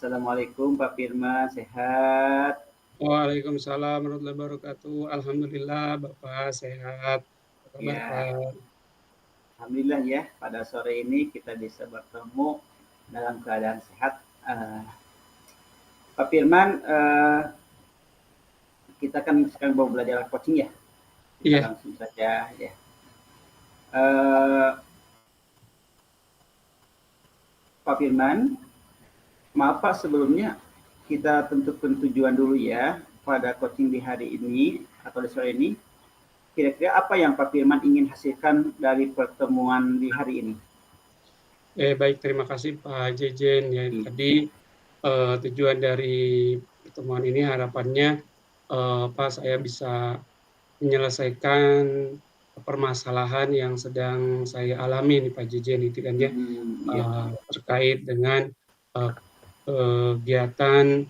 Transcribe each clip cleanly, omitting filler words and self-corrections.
Assalamualaikum Pak Firman, sehat? Waalaikumsalam warahmatullahi wabarakatuh. Alhamdulillah Bapak sehat. Apa kabar Ya, Pak? alhamdulillah ya. Pada sore ini kita bisa bertemu dalam keadaan sehat. Eh, Pak Firman, kita kan sekarang mau belajar coaching ya. Kita Iya, langsung saja ya. Eh, Pak Firman, maaf Pak sebelumnya kita tentukan tujuan dulu ya pada coaching di hari ini atau di sore ini. Kira-kira apa yang Pak Firman ingin hasilkan dari pertemuan di hari ini? baik terima kasih Pak Jejen ya. Tadi tujuan dari pertemuan ini harapannya Pak saya bisa menyelesaikan permasalahan yang sedang saya alami nih Pak Jejen itu kan ya, Iya. terkait dengan eh, kegiatan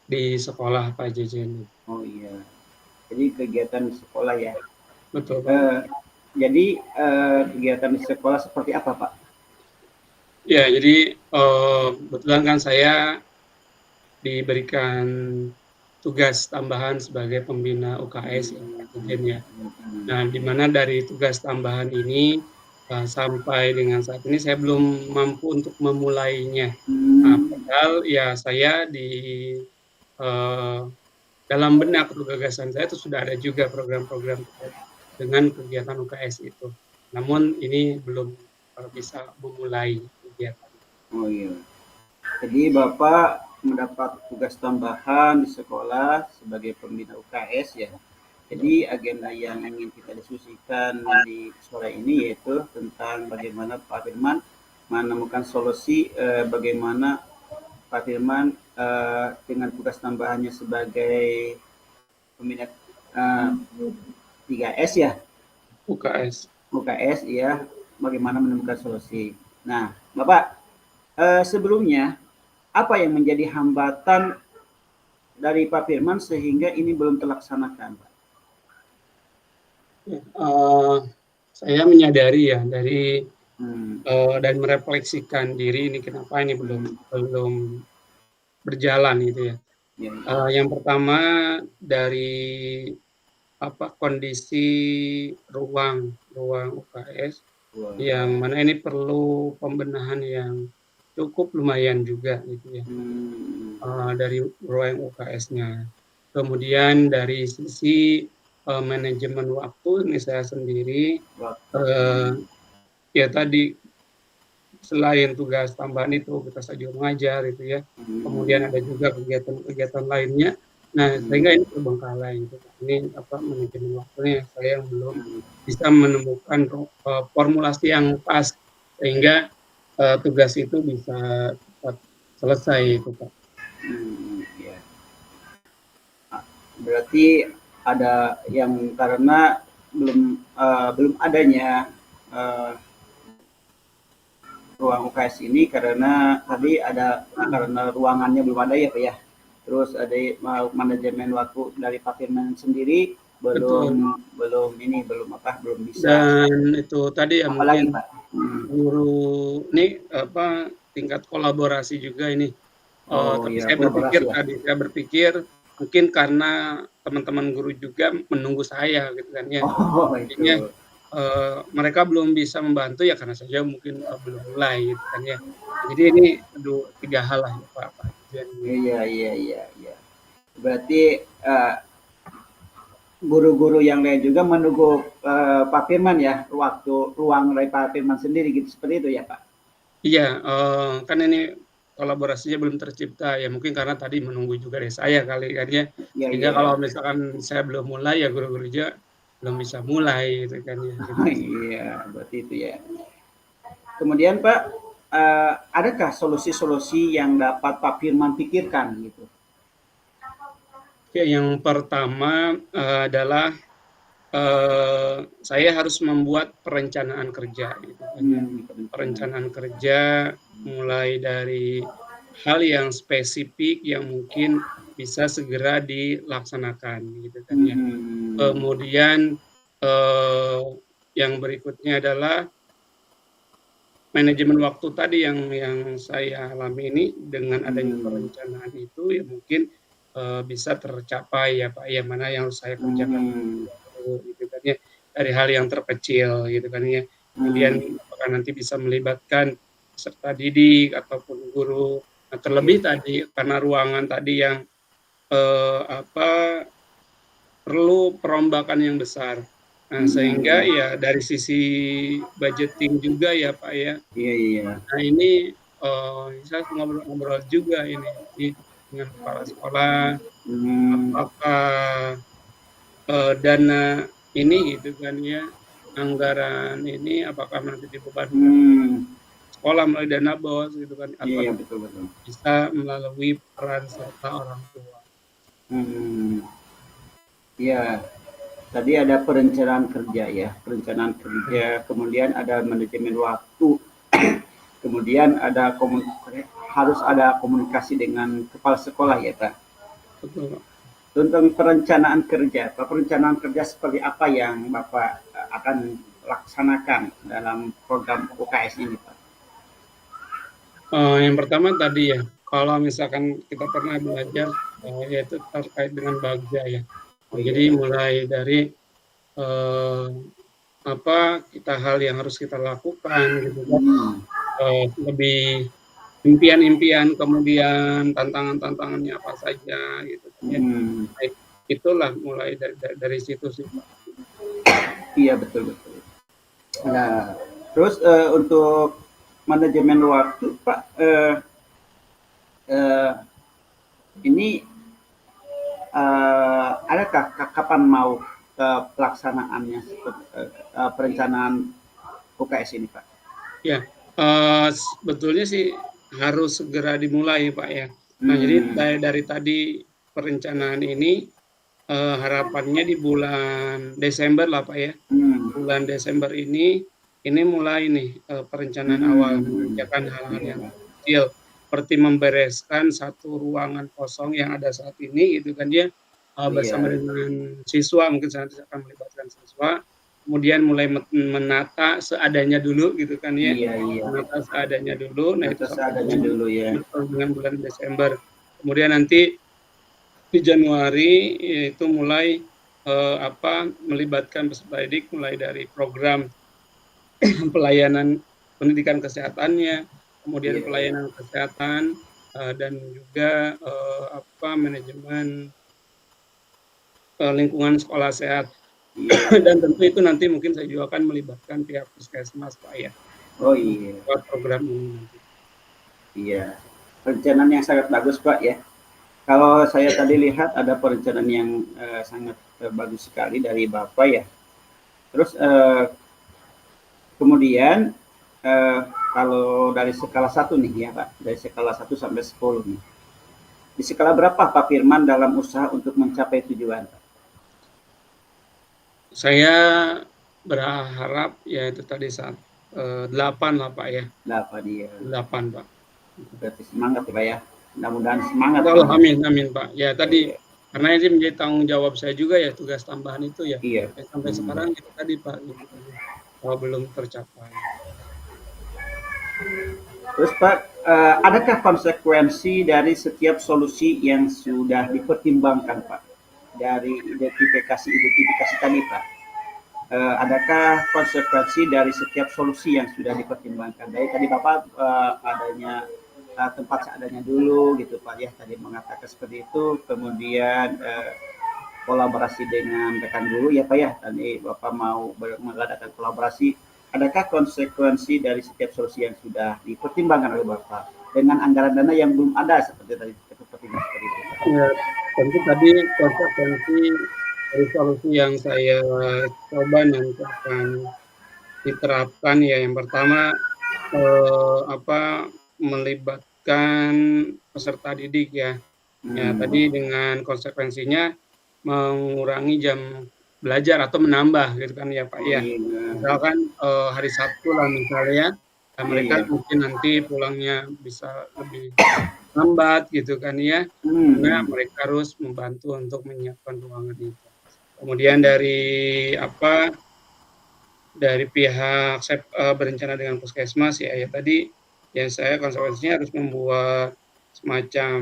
di sekolah Pak Jejen. Oh iya. Jadi kegiatan di sekolah ya. Betul Pak. Eh, jadi kegiatan di sekolah seperti apa Pak? Ya, jadi kebetulan kan saya diberikan tugas tambahan sebagai pembina UKS ya, Pak Jejen ya. Nah, di mana dari tugas tambahan ini sampai dengan saat ini saya belum mampu untuk memulainya. Nah, Hmm, padahal ya saya di eh, dalam benak atau gagasan saya itu sudah ada juga program-program terkait dengan kegiatan UKS itu. Namun ini belum bisa memulai kegiatan. oh iya. Jadi Bapak mendapat tugas tambahan di sekolah sebagai pembina UKS ya. Jadi agenda yang ingin kita diskusikan di sore ini yaitu tentang bagaimana Pak Firman menemukan solusi bagaimana Pak Firman dengan tugas tambahannya sebagai pembina eh, 3S ya, UKS. UKS ya, bagaimana menemukan solusi. Nah, Bapak, sebelumnya apa yang menjadi hambatan dari Pak Firman sehingga ini belum terlaksanakan, Pak? Ya, saya menyadari ya dari Hmm, dan merefleksikan diri ini kenapa ini belum hmm, belum berjalan gitu ya. ya, Yang pertama dari kondisi ruang ruang UKS wah, yang mana ini perlu pembenahan yang cukup lumayan juga gitu ya, hmm, dari ruang UKS-nya. Kemudian dari sisi manajemen waktu ini saya sendiri waktu, eh, ya tadi selain tugas tambahan itu kita juga mengajar itu ya, kemudian hmm, ada juga kegiatan-kegiatan lainnya. Nah, hmm, sehingga ini terbengkalai gitu. Ini manajemen waktunya saya yang belum hmm, bisa menemukan formulasi yang pas sehingga tugas itu bisa cepat selesai itu Pak. ya. Berarti ada yang karena belum adanya eh, ruang UKS ini karena tadi ada karena ruangannya belum ada ya Pak ya. Terus ada manajemen waktu dari Pak Firman sendiri belum Betul. belum bisa. Dan itu tadi ya Apalagi mungkin Pak? Hmm. guru ini tingkat kolaborasi juga ini. Oh Tapi ya saya kolaborasi ya. berpikir mungkin karena teman-teman guru juga menunggu saya gitu kan ya. Oh Jadinya itu. mereka belum bisa membantu ya karena saja mungkin belum mulai gitu kan ya. Jadi ini 3 hal lah ya Pak Dirjen gitu. Iya iya iya iya. Berarti guru-guru yang lain juga menunggu Pak Firman ya waktu ruang dari Pak Firman sendiri gitu seperti itu ya Pak. Iya, kan ini kolaborasinya belum tercipta ya mungkin karena tadi menunggu juga dari saya kali kan ya. Iya Sehingga iya. kalau misalkan saya belum mulai ya guru-guru juga belum bisa mulai gitu kan ya, gitu sih. Iya berarti itu ya. Kemudian Pak, adakah solusi-solusi yang dapat Pak Firman pikirkan gitu? Oke, yang pertama, adalah, saya harus membuat perencanaan kerja gitu kan ya. Perencanaan. Perencanaan kerja mulai dari hal yang spesifik yang mungkin bisa segera dilaksanakan gitu kan ya. Hmm, Kemudian, yang berikutnya adalah manajemen waktu tadi yang saya alami ini dengan adanya perencanaan itu ya mungkin bisa tercapai ya Pak, ya mana yang harus saya kerjakan dulu gitu kan ya, dari hal yang terkecil gitu kan ya. Kemudian apakah nanti bisa melibatkan peserta didik ataupun guru. Nah, terlebih tadi karena ruangan tadi yang perlu perombakan yang besar. Nah, sehingga ya dari sisi budgeting juga ya Pak ya. Iya. Nah ini saya ngobrol-ngobrol juga ini dengan kepala sekolah, apakah dana ini gitu kan ya, anggaran ini apakah nanti dibebankan sekolah melalui dana BOS gitu kan, atau Iya, betul. bisa melalui peran serta orang tua. Iya, tadi ada perencanaan kerja ya, kemudian ada manajemen waktu, kemudian harus ada komunikasi dengan kepala sekolah ya Pak. Betul. Tentang perencanaan kerja seperti apa yang Bapak akan laksanakan dalam program UKS ini Pak? Yang pertama tadi ya, kalau misalkan kita pernah belajar yaitu terkait dengan bagja ya. Jadi mulai dari hal yang harus kita lakukan gitu kan, lebih impian-impian, kemudian tantangan-tantangannya apa saja gitu ya. Itulah mulai dari situ sih Pak. Iya, betul. Nah, terus untuk manajemen waktu Pak, ini adakah kapan mau pelaksanaannya perencanaan UKS ini Pak? Ya, sebetulnya sih harus segera dimulai Pak ya. Nah jadi dari tadi perencanaan ini harapannya di bulan Desember lah Pak ya. Bulan Desember ini mulai nih perencanaan awal mengerjakan hal-hal yang kecil seperti membereskan satu ruangan kosong yang ada saat ini gitu kan ya, bersama dengan siswa, mungkin nanti akan melibatkan siswa, kemudian mulai menata seadanya dulu gitu kan ya. Menata seadanya dulu, nah itu dengan bulan Desember. Kemudian nanti di Januari itu mulai melibatkan peserta didik mulai dari program pelayanan pendidikan kesehatannya, kemudian pelayanan kesehatan dan juga manajemen lingkungan sekolah sehat. Dan tentu itu nanti mungkin saya juga akan melibatkan pihak puskesmas Pak ya. Buat program ini nanti. Iya, perencanaan yang sangat bagus Pak ya. Kalau saya tadi lihat ada perencanaan yang sangat bagus sekali dari Bapak ya. Terus kemudian kalau dari skala 1 nih ya Pak, dari skala 1 sampai 10 nih. Di skala berapa Pak Firman dalam usaha untuk mencapai tujuan Pak? Saya berharap ya itu tadi 8 lah Pak ya. 8 Pak. Berarti semangat ya Pak ya. Mudah-mudahan semangat. Amin Pak. Ya tadi karena ini menjadi tanggung jawab saya juga ya, tugas tambahan itu ya. Sampai sekarang itu tadi Pak gitu. Kalau belum tercapai. Terus Pak, adakah konsekuensi dari setiap solusi yang sudah dipertimbangkan Pak? Dari identifikasi tadi Pak, adakah konsekuensi dari setiap solusi yang sudah dipertimbangkan? Dari tadi Bapak adanya tempat seadanya dulu gitu Pak ya, tadi mengatakan seperti itu, kemudian kolaborasi dengan rekan guru ya Pak ya, tadi Bapak mau mengadakan kolaborasi. Adakah konsekuensi dari setiap solusi yang sudah dipertimbangkan oleh Bapak dengan anggaran dana yang belum ada seperti itu? Ya, tentu tadi konsekuensi dari solusi yang saya coba nanti akan diterapkan ya. Yang pertama melibatkan peserta didik ya. Ya tadi dengan konsekuensinya mengurangi jam belajar atau menambah gitu kan ya Pak ya. Misalkan hari Sabtu lah misalnya, mereka mungkin nanti pulangnya bisa lebih lambat gitu kan ya, karena mereka harus membantu untuk menyiapkan ruangan itu. Kemudian dari dari pihak saya berencana dengan puskesmas ya tadi yang saya konsekuensinya harus membuat semacam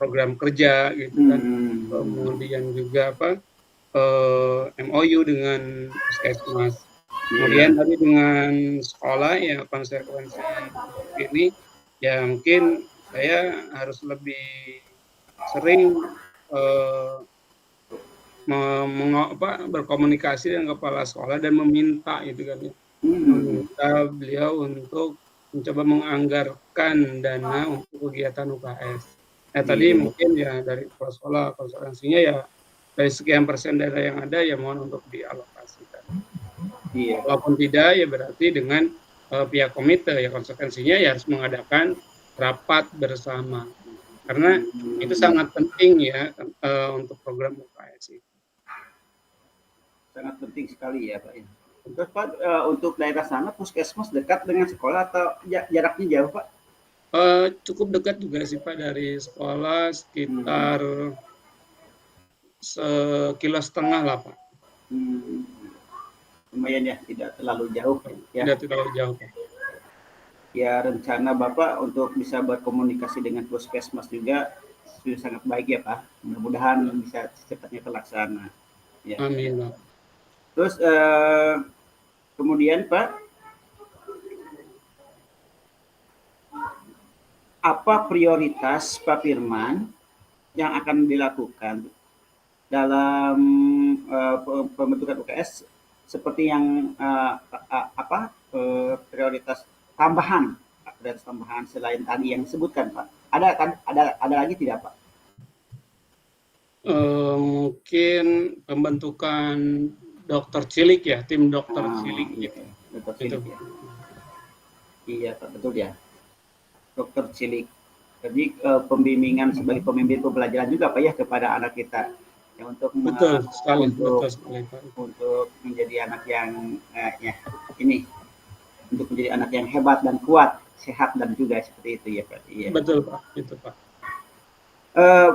program kerja gitu kan. Kemudian juga MOU dengan puskesmas. Kemudian tadi dengan sekolah ya konsekuensi ini ya mungkin saya harus lebih sering berkomunikasi dengan kepala sekolah dan meminta gitu kan ya. Meminta beliau untuk mencoba menganggarkan dana untuk kegiatan UKS. Nah tadi mungkin ya dari kepala sekolah konsekuensinya ya dari sekian persen dana yang ada ya mohon untuk dialokasikan. Walaupun tidak ya berarti dengan pihak komite ya konsekuensinya ya harus mengadakan rapat bersama. Karena itu sangat penting ya untuk program UKS itu. Sangat penting sekali ya Pak. Terus Pak, untuk daerah sana puskesmas dekat dengan sekolah atau jaraknya jauh Pak? Cukup dekat juga sih Pak dari sekolah sekitar 1,5 kilo lah Pak. Lumayan ya, tidak terlalu jauh ya. Tidak terlalu jauh Pak. Ya rencana Bapak untuk bisa berkomunikasi dengan puskesmas juga sudah sangat baik ya Pak. Mudah-mudahan bisa secepatnya terlaksana. Ya. Amin Pak. Terus kemudian Pak, apa prioritas Pak Firman yang akan dilakukan dalam pembentukan UKS seperti yang prioritas tambahan selain tadi yang disebutkan Pak? Ada lagi tidak Pak? Mungkin pembentukan dokter cilik ya, tim dokter cilik gitu. Dokter cilik ya. Iya Pak, betul ya. Dokter cilik. Jadi pembimbingan sebagai pemimpin pembelajaran juga Pak ya kepada anak kita. Ya, untuk betul sekali, untuk menjadi anak yang untuk menjadi anak yang hebat dan kuat, sehat dan juga seperti itu ya Pak. Iya. Betul Pak, itu Pak.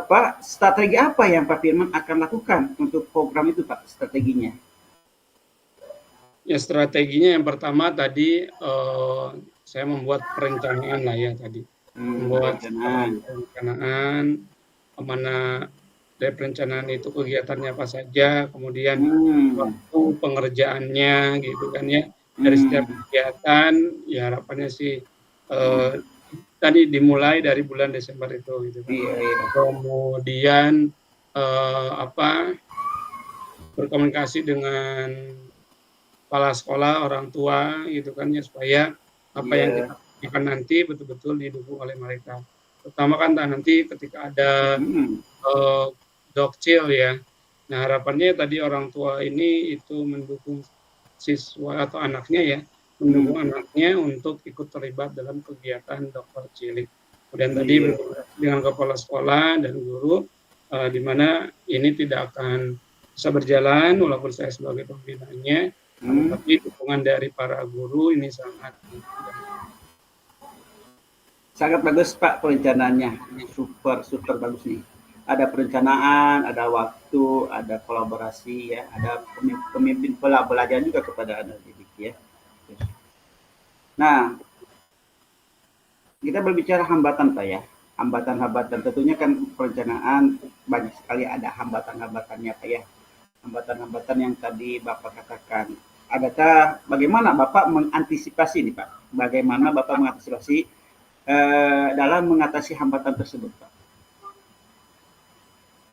Pak, strategi apa yang Pak Firman akan lakukan untuk program itu Pak, strateginya? Ya strateginya yang pertama tadi saya membuat perencanaan lah ya tadi. Membuat perencanaan mana dari perencanaan itu kegiatannya apa saja, kemudian waktu pengerjaannya gitu kan ya. Dari setiap kegiatan ya harapannya sih tadi dimulai dari bulan Desember itu gitu kan. Kemudian berkomunikasi dengan kepala sekolah, orang tua gitu kan ya supaya apa yang kita akan nanti betul-betul didukung oleh mereka. Terutama kan nanti ketika ada dokcil ya. Nah harapannya tadi orang tua ini itu mendukung siswa atau anaknya ya, mendukung anaknya untuk ikut terlibat dalam kegiatan dokter cilik. Kemudian tadi dengan kepala sekolah dan guru, di mana ini tidak akan bisa berjalan walaupun saya sebagai pembinanya, tapi dukungan dari para guru ini sangat bagus Pak perencanaannya, super bagus nih. Ada perencanaan, ada waktu, ada kolaborasi ya, ada pemimpin pelajaran juga kepada anak didik ya. Nah, kita berbicara hambatan Pak ya. Hambatan tentunya kan perencanaan banyak sekali ada hambatan-hambatannya Pak ya. Hambatan-hambatan yang tadi Bapak katakan. Adakah bagaimana Bapak mengantisipasi nih Pak? Bagaimana Bapak mengantisipasi dalam mengatasi hambatan tersebut Pak?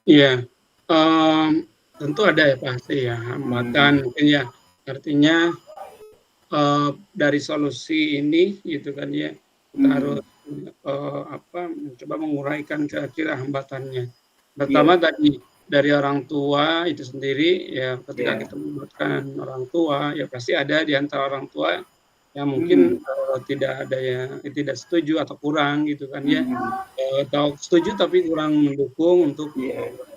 Iya, tentu ada ya pasti ya hambatan mungkin ya artinya dari solusi ini gitu kan ya kita harus mencoba menguraikan kira-kira hambatannya. Pertama tadi dari orang tua itu sendiri ya ketika kita melibatkan orang tua ya pasti ada di antara orang tua yang mungkin tidak ada yang tidak setuju atau kurang gitu kan ya atau setuju tapi kurang mendukung untuk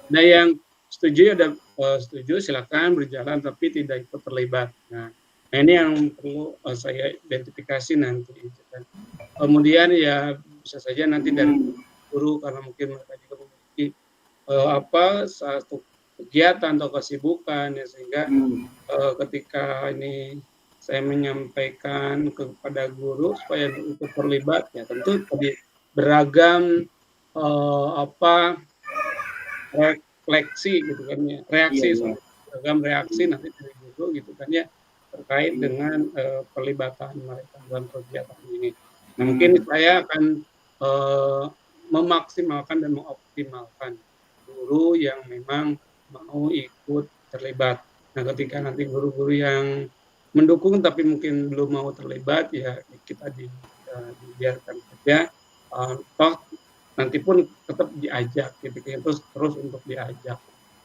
ada yang setuju ada setuju silakan berjalan tapi tidak ikut terlibat. Nah ini yang perlu saya identifikasi nanti gitu kan. Kemudian ya bisa saja nanti dari guru karena mungkin mereka juga memiliki satu kegiatan atau kesibukan ya, sehingga ketika ini saya menyampaikan kepada guru supaya ikut terlibat, ya tentu tadi beragam refleksi gitu kan ya, Iya, reaksi iya. beragam reaksi nanti dari guru gitu kan ya, terkait Iya. dengan pelibatan mereka dalam kegiatan ini. Nah, mungkin saya akan memaksimalkan dan mengoptimalkan guru yang memang mau ikut terlibat. Nah, ketika nanti guru-guru yang mendukung tapi mungkin belum mau terlibat, ya kita dibiarkan saja, toh nanti pun tetap diajak gitu kan, terus untuk diajak.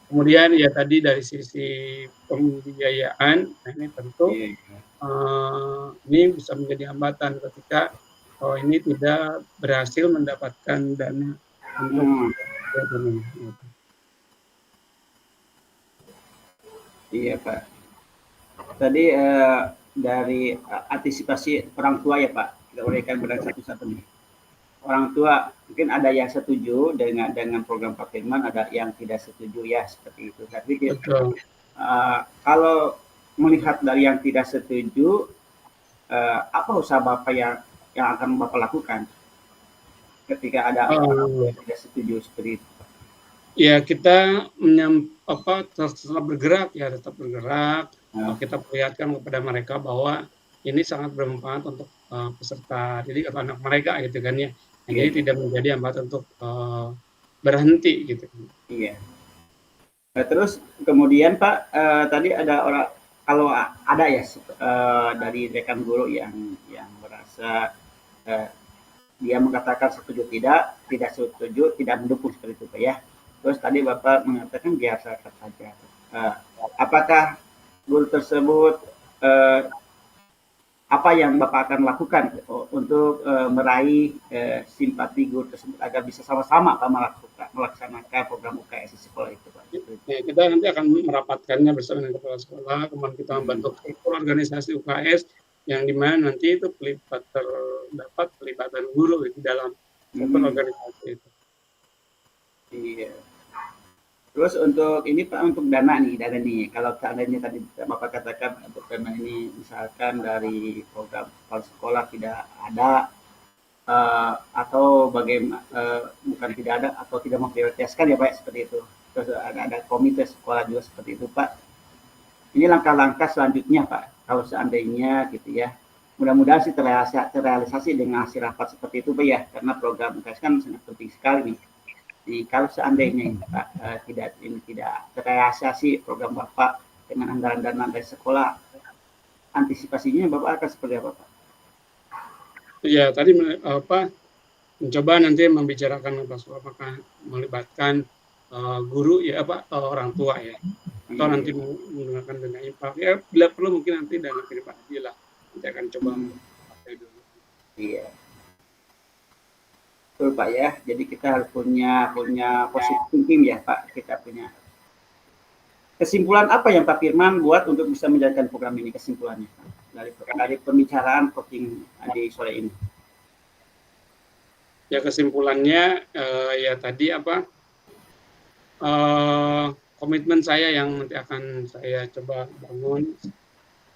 Kemudian ya tadi dari sisi pembiayaan, nah ini tentu Iya, iya. ini bisa menjadi hambatan ketika ini tidak berhasil mendapatkan dana untuk kegiatan ini, gitu. Iya, Pak. Tadi dari antisipasi orang tua ya Pak, kita uraikan satu-satu nih. Orang tua mungkin ada yang setuju dengan program Pak Firman, ada yang tidak setuju ya seperti itu. Tapi Betul. kalau melihat dari yang tidak setuju, apa usaha Bapak yang akan Bapak lakukan ketika ada orang tua yang tidak setuju seperti itu? Ya kita tetap bergerak ya, tetap bergerak. Kita perlihatkan kepada mereka bahwa ini sangat bermanfaat untuk peserta didik atau anak mereka gitu kan ya. Nah, jadi tidak menjadi hambatan untuk berhenti gitu. Iya. Terus kemudian Pak, tadi ada orang kalau ada ya dari rekan guru yang merasa dia mengatakan setuju tidak setuju, tidak mendukung seperti itu Pak ya. Terus tadi Bapak mengatakan biasa saja. Apakah guru tersebut apa yang Bapak akan lakukan untuk meraih simpati guru tersebut agar bisa sama-sama Pak melaksanakan program UKS di sekolah itu Pak? Ya, kita nanti akan merapatkannya bersama dengan kepala sekolah, kemudian kita membentuk struktur organisasi UKS yang dimana nanti itu terdapat pelibatan guru di dalam struktur organisasi itu. Iya. Terus untuk ini Pak, untuk dana nih, kalau seandainya tadi Bapak katakan untuk dana ini misalkan dari program kepala sekolah tidak ada atau bagaimana bukan tidak ada atau tidak memprioritaskan ya Pak seperti itu. Terus ada komite sekolah juga seperti itu Pak. Ini langkah-langkah selanjutnya Pak, kalau seandainya gitu ya. Mudah-mudahan sih terrealisasi dengan hasil rapat seperti itu Pak ya, karena program UKS kan sangat penting sekali nih. Jadi kalau seandainya ini Pak tidak terrealisasi program Bapak dengan anggaran dana dari sekolah, antisipasinya Bapak akan seperti apa Pak? Ya tadi mencoba nanti membicarakan apakah melibatkan guru ya orang tua ya, atau nanti menggunakan dana infak ya, bila perlu mungkin nanti dana pribadi lah, nanti akan coba pakai dulu. Iya. Betul Pak ya, jadi kita harus punya positive thinking ya Pak, kita punya. Kesimpulan apa yang Pak Firman buat untuk bisa menjalankan program ini, kesimpulannya dari pembicaraan coaching di sore ini? Ya kesimpulannya ya tadi komitmen saya yang nanti akan saya coba bangun,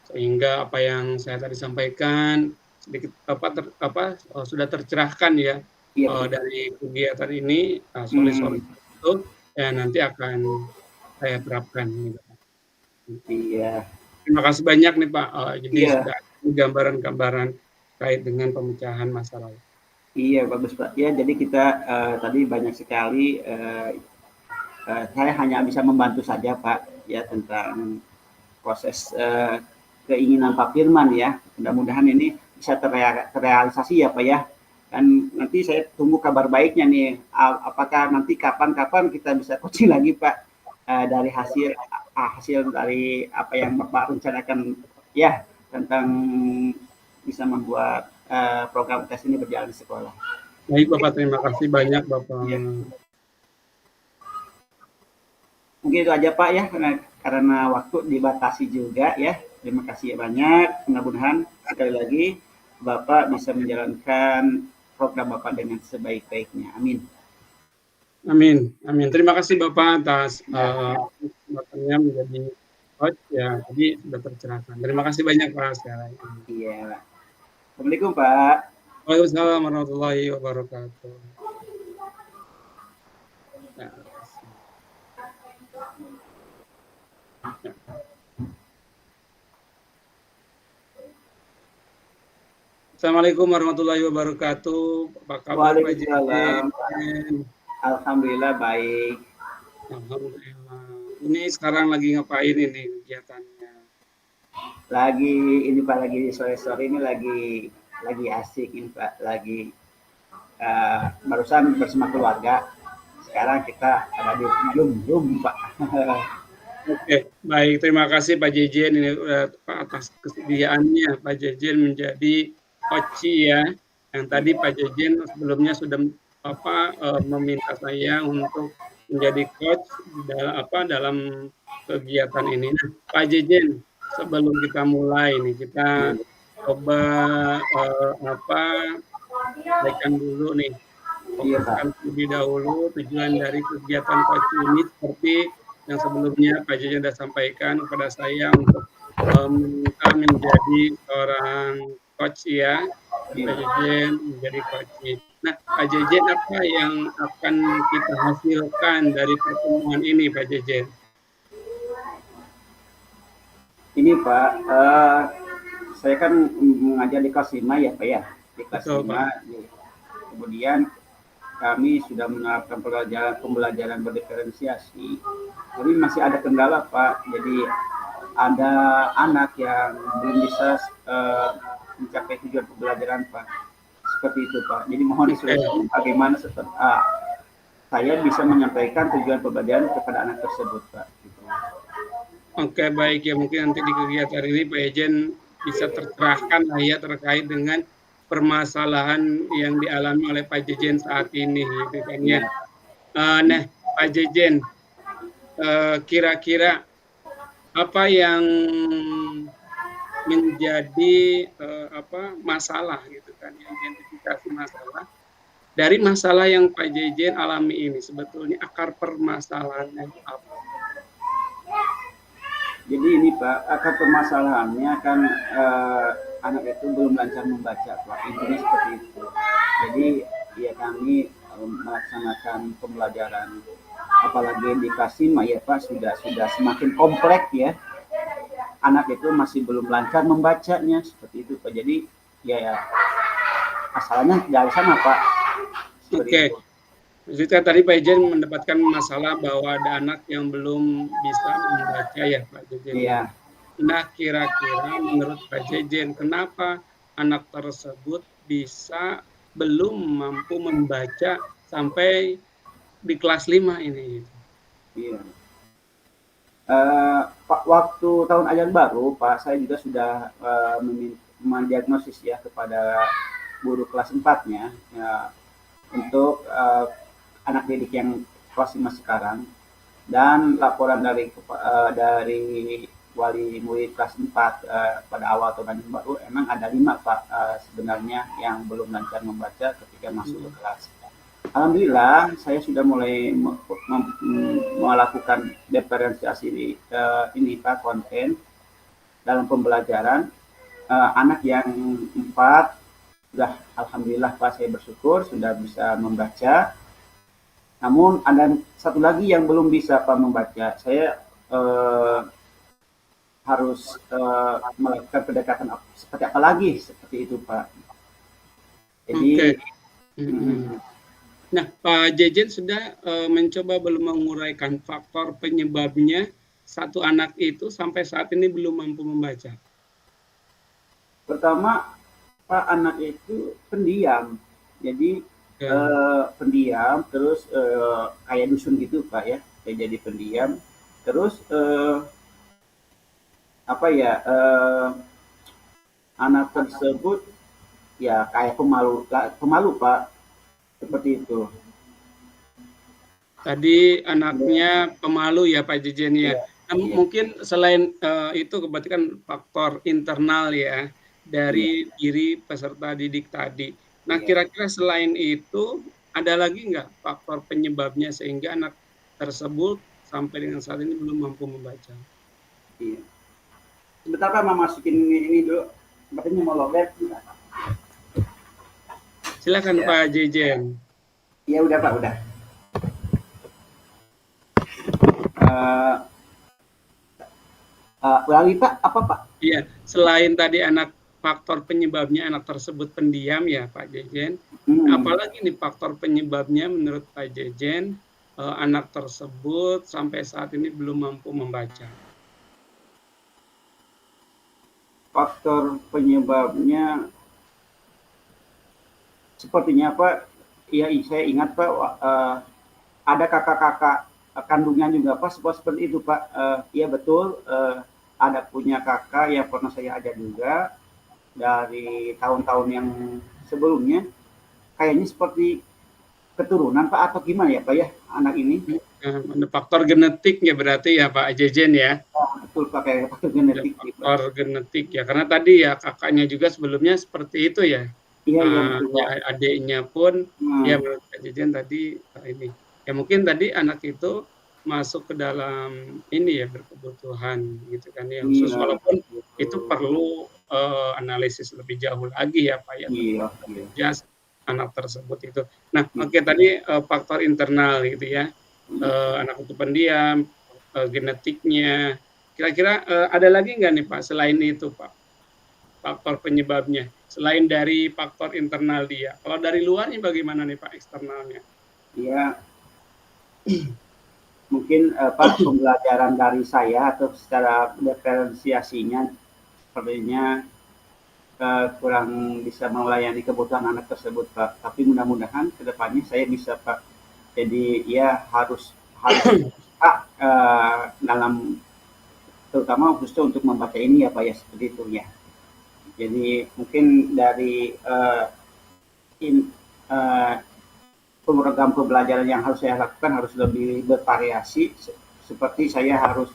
sehingga apa yang saya tadi sampaikan sedikit sudah tercerahkan ya dari kegiatan ini, solusi itu ya nanti akan saya terapkan. Iya. Terima kasih banyak nih Pak, jadi sudah gambaran-gambaran terkait dengan pemecahan masalah. Iya bagus Pak ya, jadi kita tadi banyak sekali saya hanya bisa membantu saja Pak ya tentang proses keinginan Pak Firman ya. Mudah-mudahan ini bisa terrealisasi ya Pak ya. Dan nanti saya tunggu kabar baiknya nih. Apakah nanti kapan-kapan kita bisa coaching lagi Pak dari hasil dari apa yang Bapak rencanakan ya tentang bisa membuat program tes ini berjalan di sekolah. Baik Bapak, terima kasih banyak Bapak. Ya. Mungkin itu aja Pak ya, karena waktu dibatasi juga ya. Terima kasih banyak. Mudah-mudahan sekali lagi Bapak bisa menjalankan program Bapak dengan sebaik-baiknya. Amin. Amin, amin. Terima kasih Bapak atas Ya, kesempatannya menjadi coach ya. Tadi sudah tercerahkan. Terima kasih banyak Pak sekali lagi. iya. Assalamualaikum Pak. Waalaikumsalam warahmatullahi wabarakatuh. Ya, ya. Assalamualaikum warahmatullahi wabarakatuh. Apa kabar Pak Waalaikumsalam. Jejen? Alhamdulillah baik. Alhamdulillah. Ini sekarang lagi ngapain ini kegiatannya? Lagi ini Pak, lagi sore-sore ini lagi asik ini Pak, lagi barusan bersama keluarga. Sekarang kita ada di Zoom Pak. Oke, baik. Terima kasih Pak Jejen ini Pak atas kesediaannya Pak Jejen menjadi coach ya. Yang tadi Pak Jejen sebelumnya sudah meminta saya untuk menjadi coach dalam kegiatan ini. Nah, Pak Jejen, sebelum kita mulai nih kita coba sampaikan dulu nih. Iya Pak. Fokuskan terlebih dahulu tujuan dari kegiatan coach ini seperti yang sebelumnya Pak Jejen sudah sampaikan kepada saya untuk meminta menjadi seorang coach ya, Pak Jejen menjadi coach. Nah, Pak Jejen apa yang akan kita hasilkan dari pertemuan ini, Pak Jejen? Ini Pak, saya kan mengajar di kelas 5 ya Pak ya, di kelas Betul, 5. Pak. Kemudian kami sudah menerapkan pembelajaran berdiferensiasi, tapi masih ada kendala Pak. Jadi ada anak yang belum bisa mencapai tujuan pembelajaran Pak. Seperti itu Pak. Jadi mohon disolusikan bagaimana saya bisa menyampaikan tujuan pembelajaran kepada anak tersebut Pak. Gitu. Oke, baik ya, mungkin nanti di kegiatan ini Pak Jejen bisa tercerahkan lah ya terkait dengan permasalahan yang dialami oleh Pak Jejen saat ini gitu kan ya. Nah, Pak Jejen, kira-kira apa yang menjadi masalah gitu kan, identifikasi masalah dari masalah yang Pak Jejen alami ini, sebetulnya akar permasalahannya itu apa? Jadi ini Pak, akar permasalahannya kan anak itu belum lancar membaca Pak, intinya seperti itu. Jadi ya kami melaksanakan pembelajaran, apalagi di kelas 5 ya Pak, sudah semakin kompleks ya. Anak itu masih belum lancar membacanya, seperti itu Pak. Jadi ya asalnya dari sana Pak. Oke. Maksudnya tadi Pak Jejen mendapatkan masalah bahwa ada anak yang belum bisa membaca ya Pak Jejen. Iya. Nah, kira-kira menurut Pak Jejen kenapa anak tersebut bisa belum mampu membaca sampai di kelas 5 ini? Iya. Pak, waktu tahun ajaran baru Pak, saya juga sudah mendiagnosis ya kepada guru kelas 4-nya ya, untuk anak didik yang kelas 5 sekarang, dan laporan dari wali murid kelas 4 pada awal tahun ajaran baru emang ada 5 Pak sebenarnya yang belum lancar membaca ketika masuk ke kelas. Alhamdulillah saya sudah mulai melakukan diferensiasi ini Pak, konten dalam pembelajaran. Anak yang 4 sudah alhamdulillah Pak, saya bersyukur sudah bisa membaca. Namun ada satu lagi yang belum bisa Pak membaca. Saya harus melakukan pendekatan seperti apa lagi seperti itu Pak. Jadi Nah, Pak Jejen sudah mencoba belum menguraikan faktor penyebabnya satu anak itu sampai saat ini belum mampu membaca? Pertama, Pak, anak itu pendiam. Jadi pendiam, terus kayak dusun gitu Pak ya, kayak jadi pendiam. Terus anak tersebut ya kayak pemalu Pak, seperti itu. Tadi anaknya pemalu ya Pak Jejen ya. Nah, mungkin selain itu berarti kan faktor internal ya dari diri peserta didik tadi. Nah, kira-kira selain itu ada lagi nggak faktor penyebabnya sehingga anak tersebut sampai dengan saat ini belum mampu membaca? Iya. Sebentar Pak, mau masukin ini dulu. Sepertinya mau lowbat. Silakan Ya, Pak Jejen. ya udah Pak, udah. Uh, ulangi Pak, apa Pak? Iya, selain tadi faktor penyebabnya anak tersebut pendiam ya Pak Jejen, apalagi nih faktor penyebabnya menurut Pak Jejen anak tersebut sampai saat ini belum mampu membaca? Faktor penyebabnya sepertinya Pak, ya saya ingat Pak, ada kakak-kakak kandungnya juga Pak, seperti itu Pak. Iya betul, ada punya kakak yang pernah saya ajar juga dari tahun-tahun yang sebelumnya. Kayaknya seperti keturunan Pak atau gimana ya Pak ya anak ini? Faktor genetik ya berarti ya Pak Jejen ya? Betul pakai faktor genetik. Faktor genetik ya, karena tadi ya kakaknya juga sebelumnya seperti itu ya. Iya iya betul Pak. Adiknya pun ya menurut Pak Jejen tadi ini. Ya mungkin tadi anak itu masuk ke dalam ini ya berkebutuhan gitu kan ya. Khusus walaupun itu perlu analisis lebih jauh lagi ya Pak ya. Iya. Anak tersebut itu. Nah, oke tadi faktor internal gitu ya. Anak itu pendiam, genetiknya. Kira-kira ada lagi nggak nih Pak selain itu Pak? Faktor penyebabnya selain dari faktor internal dia. Kalau dari luarnya bagaimana nih Pak eksternalnya? Iya. Mungkin Pak pembelajaran dari saya atau secara diferensiasinya sepertinya kurang bisa melayani kebutuhan anak tersebut Pak. Tapi mudah-mudahan kedepannya saya bisa Pak. Jadi ya harus Pak dalam terutama khususnya untuk membaca ini ya Pak ya seperti itu ya. Jadi mungkin dari program pembelajaran yang harus saya lakukan harus lebih bervariasi. Seperti saya harus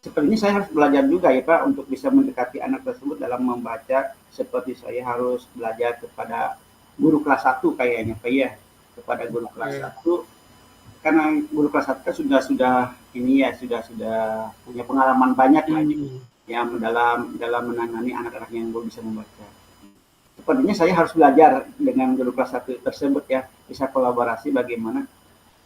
sepertinya saya harus belajar juga ya Pak untuk bisa mendekati anak tersebut dalam membaca. Seperti saya harus belajar kepada guru kelas 1 kayaknya Pak ya, kepada guru kelas 1 karena guru kelas 1 kan sudah ini ya sudah punya pengalaman banyak lah yang dalam menangani anak-anak yang belum bisa membaca. Sepertinya saya harus belajar dengan guru kelas 1 tersebut ya, bisa kolaborasi bagaimana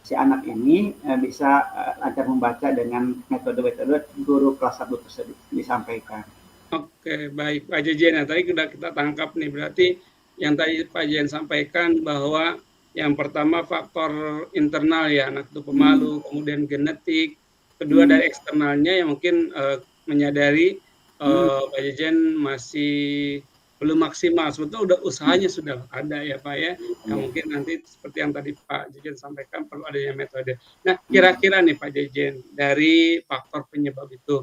si anak ini bisa lancar membaca dengan metode-metode guru kelas 1 tersebut disampaikan. Oke, baik Pak Jejen. Nah, tadi sudah kita tangkap nih, berarti yang tadi Pak Jejen sampaikan bahwa yang pertama faktor internal ya, anak itu pemalu, kemudian genetik, kedua dari eksternalnya yang mungkin menyadari Pak Jejen masih belum maksimal. Sebetulnya usahanya sudah ada ya Pak ya. Yang mungkin nanti seperti yang tadi Pak Jejen sampaikan perlu adanya metode. Nah, kira-kira nih Pak Jejen dari faktor penyebab itu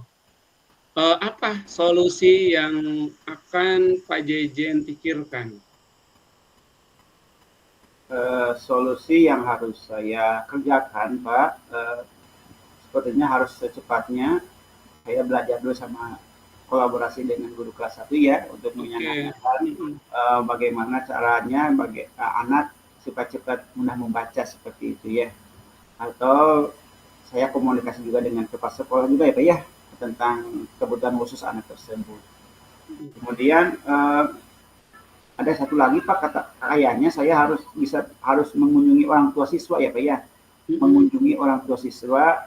apa solusi yang akan Pak Jejen pikirkan? Solusi yang harus saya kerjakan Pak, sepertinya harus secepatnya saya belajar dulu sama kolaborasi dengan guru kelas 1 ya untuk menyandarkan bagaimana caranya anak cepat-cepat mudah membaca seperti itu ya. Atau saya komunikasi juga dengan kepala sekolah juga ya Pak ya tentang kebutuhan khusus anak tersebut. Kemudian ada satu lagi Pak, kayaknya saya harus mengunjungi orang tua siswa ya Pak ya. Mengunjungi orang tua siswa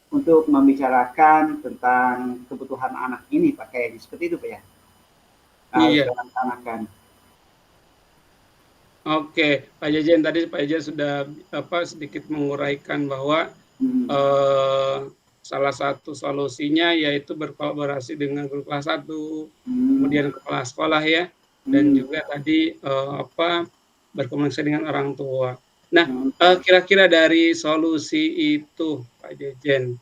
untuk membicarakan tentang kebutuhan anak ini Pak, kayaknya seperti itu Pak ya. Iya. Laksanakan. Oke, Pak Jejen tadi Pak Jejen sudah sedikit menguraikan bahwa salah satu solusinya yaitu berkolaborasi dengan guru kelas 1, kemudian kepala sekolah ya, dan juga tadi berkomunikasi dengan orang tua. Nah, kira-kira dari solusi itu Pak Jejen,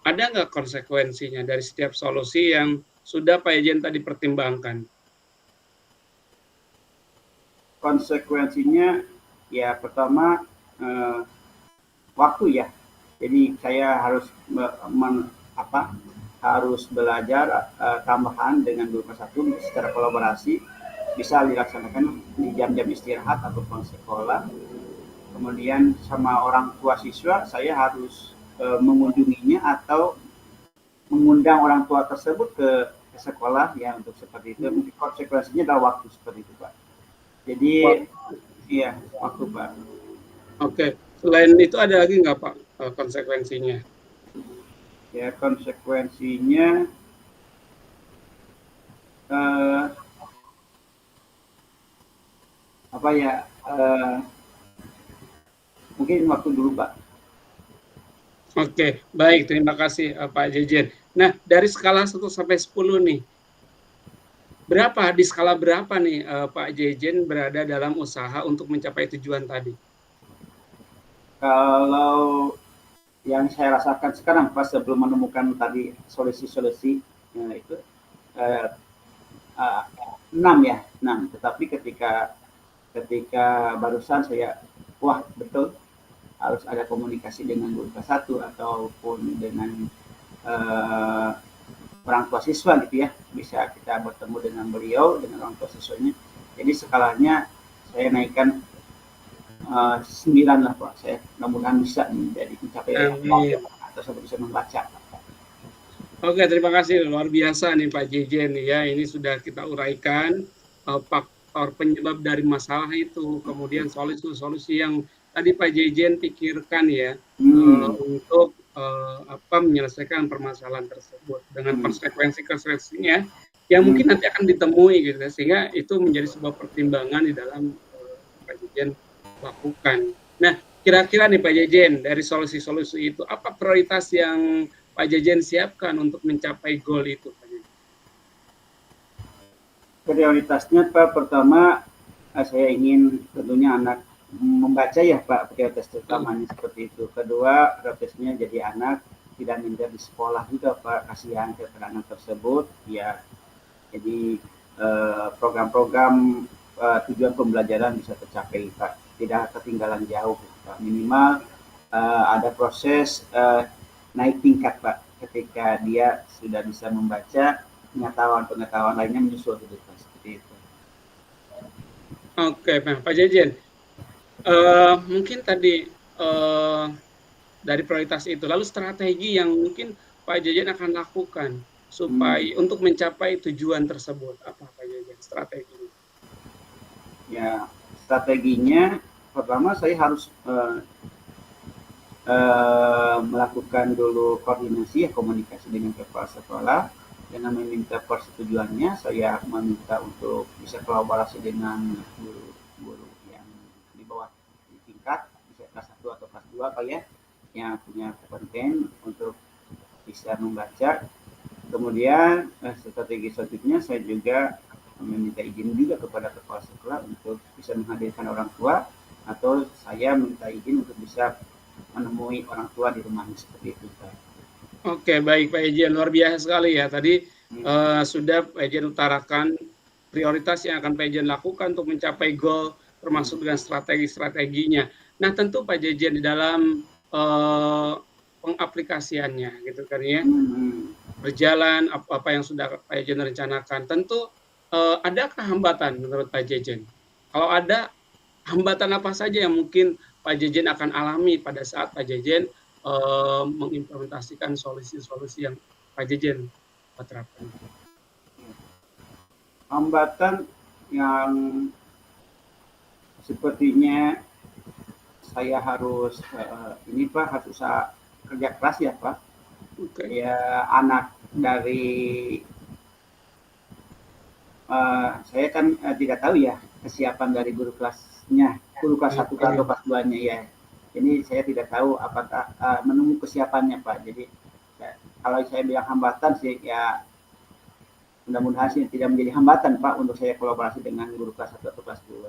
ada nggak konsekuensinya dari setiap solusi yang sudah Pak Jejen tadi pertimbangkan? Konsekuensinya ya pertama waktu ya. Jadi saya harus harus belajar tambahan dengan guru kelas 1 secara kolaborasi bisa dilaksanakan di jam-jam istirahat ataupun sekolah. Kemudian sama orang tua siswa saya harus mengunjunginya atau mengundang orang tua tersebut ke sekolah ya untuk seperti itu. Mungkin konsekuensinya adalah waktu seperti itu Pak. Jadi iya waktu Pak. Oke, selain itu ada lagi nggak Pak konsekuensinya? Ya konsekuensinya apa ya mungkin waktu dulu Pak. Oke, baik, terima kasih Pak Jejen. Nah, dari skala 1 sampai 10 nih, di skala berapa nih Pak Jejen berada dalam usaha untuk mencapai tujuan tadi? Kalau yang saya rasakan sekarang pas sebelum menemukan tadi solusi-solusi itu 6 ya, 6. Tetapi ketika barusan saya wah betul harus ada komunikasi dengan guru kelas 1 ataupun dengan orang tua siswa gitu ya, bisa kita bertemu dengan beliau, dengan orang tua siswanya. Jadi skalanya saya naikkan 9 lah Pak. Saya mudah-mudahan bisa menjadi mencapai atau sampai bisa membaca. Oke, terima kasih. Luar biasa nih Pak Jejen ya. Ini sudah kita uraikan faktor penyebab dari masalah itu, kemudian solusi-solusi yang tadi Pak Jejen pikirkan ya untuk menyelesaikan permasalahan tersebut dengan konsekuensi-konsekuensinya yang mungkin nanti akan ditemui gitu, sehingga itu menjadi sebuah pertimbangan di dalam Pak Jejen lakukan. Nah, kira-kira nih Pak Jejen, dari solusi-solusi itu apa prioritas yang Pak Jejen siapkan untuk mencapai goal itu Pak Jejen? Prioritasnya Pak, pertama saya ingin tentunya anak membaca ya Pak, prioritas utamanya seperti itu. Kedua, prioritasnya jadi anak tidak minder di sekolah juga Pak, kasihan kepada anak tersebut ya. Jadi program-program tujuan pembelajaran bisa tercapai Pak, tidak ketinggalan jauh Pak. Minimal ada proses naik tingkat Pak, ketika dia sudah bisa membaca, pengetahuan lainnya menyusul gitu Pak, seperti itu. Oke, Pak Jejen, mungkin tadi dari prioritas itu, lalu strategi yang mungkin Pak Jejen akan lakukan supaya untuk mencapai tujuan tersebut, apa Pak Jejen strateginya? Ya, strateginya pertama saya harus melakukan dulu koordinasi ya, komunikasi dengan kepala sekolah dengan meminta persetujuannya. Saya meminta untuk bisa kolaborasi dengan guru yang di bawah di tingkat, bisa kelas 1 atau kelas 2 Pak ya, yang punya kompeten untuk bisa membaca. Kemudian strategi selanjutnya saya juga meminta izin juga kepada kepala sekolah untuk bisa menghadirkan orang tua, atau saya minta izin untuk bisa menemui orang tua di rumahnya, seperti itu Pak. Oke, baik Pak Ejen, luar biasa sekali ya. Tadi sudah Pak Ejen utarakan prioritas yang akan Pak Ejen lakukan untuk mencapai goal, termasuk dengan strategi-strateginya. Nah, tentu Pak Ejen di dalam pengaplikasiannya gitu kan ya, berjalan apa yang sudah Pak Ejen rencanakan. Tentu adakah hambatan menurut Pak Jejen? Kalau ada, hambatan apa saja yang mungkin Pak Jejen akan alami pada saat Pak Jejen mengimplementasikan solusi-solusi yang Pak Jejen terapkan? Hambatan yang sepertinya saya harus ini Pak, harus usaha kerja keras ya Pak. Ya anak dari saya kan tidak tahu ya kesiapan dari guru kelasnya, guru kelas 1 atau kelas 2-nya ya. Jadi saya tidak tahu apakah menunggu kesiapannya Pak. Jadi kalau saya bilang hambatan sih ya mudah-mudahan sih tidak menjadi hambatan Pak untuk saya kolaborasi dengan guru kelas 1 atau kelas 2.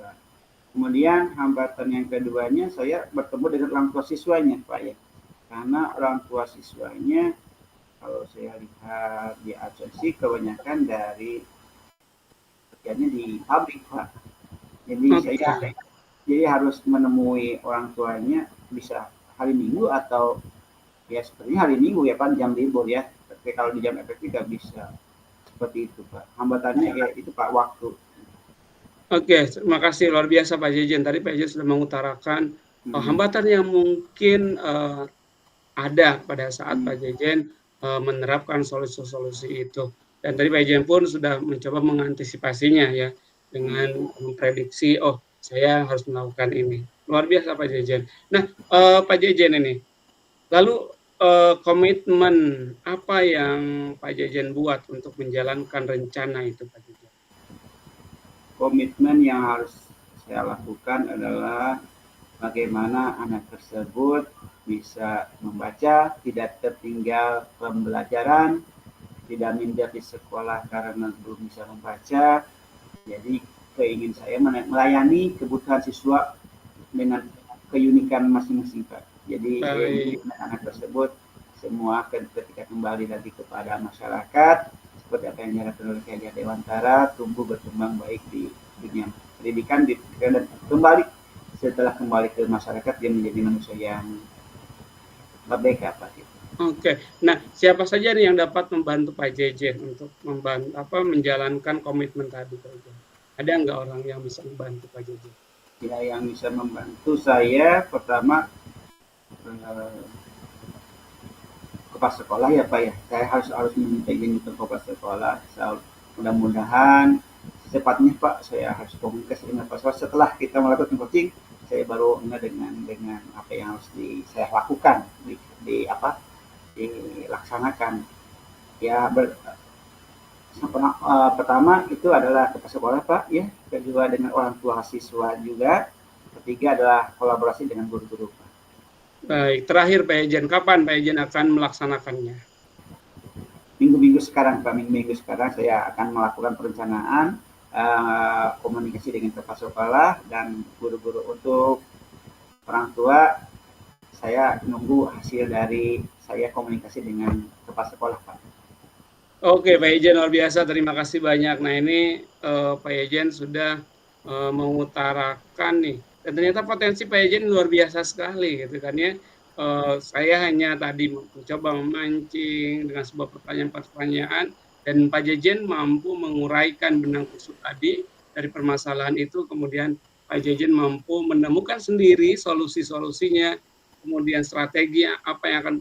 Kemudian hambatan yang keduanya saya bertemu dengan orang tua siswanya Pak ya. Karena orang tua siswanya kalau saya lihat di absensi kebanyakan dari kerjanya di pabrik Pak. Jadi saya harus menemui orang tuanya bisa hari Minggu atau ya sepertinya hari Minggu ya Pak, jam libur ya. Tapi kalau di jam efektif tidak bisa. Seperti itu Pak. Hambatannya ya itu Pak, waktu. Oke, terima kasih luar biasa Pak Jejen. Tadi Pak Jejen sudah mengutarakan hambatan yang mungkin ada pada saat Pak Jejen menerapkan solusi-solusi itu. Dan tadi Pak Jejen pun sudah mencoba mengantisipasinya ya dengan memprediksi, oh saya harus melakukan ini. Luar biasa Pak Jejen. Nah, Pak Jejen ini, lalu komitmen apa yang Pak Jejen buat untuk menjalankan rencana itu Pak Jejen? Komitmen yang harus saya lakukan adalah bagaimana anak tersebut bisa membaca, tidak tertinggal pembelajaran, tidak minder di sekolah karena belum bisa membaca. Jadi keingin saya melayani kebutuhan siswa dengan keunikan masing-masing Pak. Jadi anak tersebut semua ketika kembali lagi kepada masyarakat seperti apa yang diharapkan oleh Kiai Dewantara, tumbuh berkembang baik di dunia pendidikan dan kembali setelah kembali ke masyarakat dia menjadi manusia yang merdeka Pak. Oke, nah siapa saja nih yang dapat membantu Pak Jejen untuk menjalankan komitmen tadi Pak Jejen? Ada nggak orang yang bisa membantu Pak Jejen? Ya, yang bisa membantu saya pertama kepala sekolah ya Pak ya. Saya harus meminta izin ke kepala sekolah. Mudah-mudahan secepatnya Pak saya harus komunikasi dengan kepala sekolah. Setelah kita melakukan coaching, saya baru dengan apa yang harus saya lakukan dilaksanakan. Ya pertama itu adalah kepala sekolah Pak ya. Kedua dengan orang tua siswa juga. Ketiga adalah kolaborasi dengan guru-guru Pak. Baik, terakhir Pak Ejen, kapan Pak Ejen akan melaksanakannya? Minggu-minggu sekarang Pak, minggu-minggu sekarang saya akan melakukan perencanaan komunikasi dengan kepala sekolah dan guru-guru. Untuk orang tua saya nunggu hasil dari saya komunikasi dengan kepala sekolah Pak. Oke Pak Ejen, luar biasa, terima kasih banyak. Nah ini Pak Ejen sudah mengutarakan nih, dan ternyata potensi Pak Ejen luar biasa sekali gitu kan ya. Saya hanya tadi mencoba memancing dengan sebuah pertanyaan-pertanyaan, dan Pak Jejen mampu menguraikan benang kusut tadi dari permasalahan itu, kemudian Pak Jejen mampu menemukan sendiri solusi-solusinya, kemudian strategi apa yang akan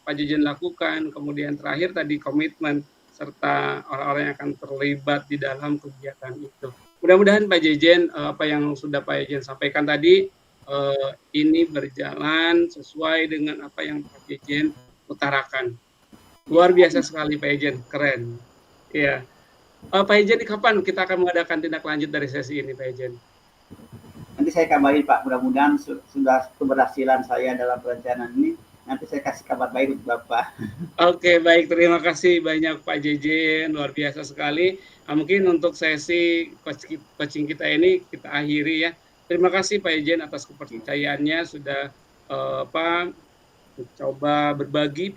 Pak Jejen lakukan, kemudian terakhir tadi komitmen serta orang-orang yang akan terlibat di dalam kegiatan itu. Mudah-mudahan Pak Jejen apa yang sudah Pak Jejen sampaikan tadi ini berjalan sesuai dengan apa yang Pak Jejen utarakan. Luar biasa sekali Pak Jejen, keren. Ya, Pak Jejen, kapan kita akan mengadakan tindak lanjut dari sesi ini Pak Jejen? Nanti saya kabarin Pak, mudah-mudahan sudah keberhasilan saya dalam perencanaan ini. Nanti saya kasih kabar baik untuk Bapak. Oke, baik. Terima kasih banyak Pak Jejen, luar biasa sekali. Nah, mungkin untuk sesi coaching kita ini kita akhiri ya. Terima kasih Pak Jejen atas kepercayaannya sudah mencoba berbagi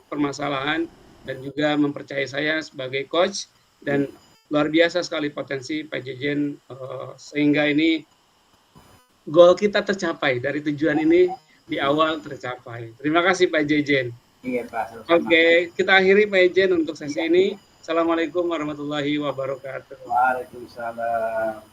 permasalahan dan juga mempercayai saya sebagai coach, dan luar biasa sekali potensi Pak Jejen sehingga ini goal kita tercapai, dari tujuan ini di awal tercapai. Terima kasih Pak Jejen. Iya Pak. Oke, kita akhiri Pak Jejen untuk sesi ini. Assalamualaikum warahmatullahi wabarakatuh. Waalaikumsalam.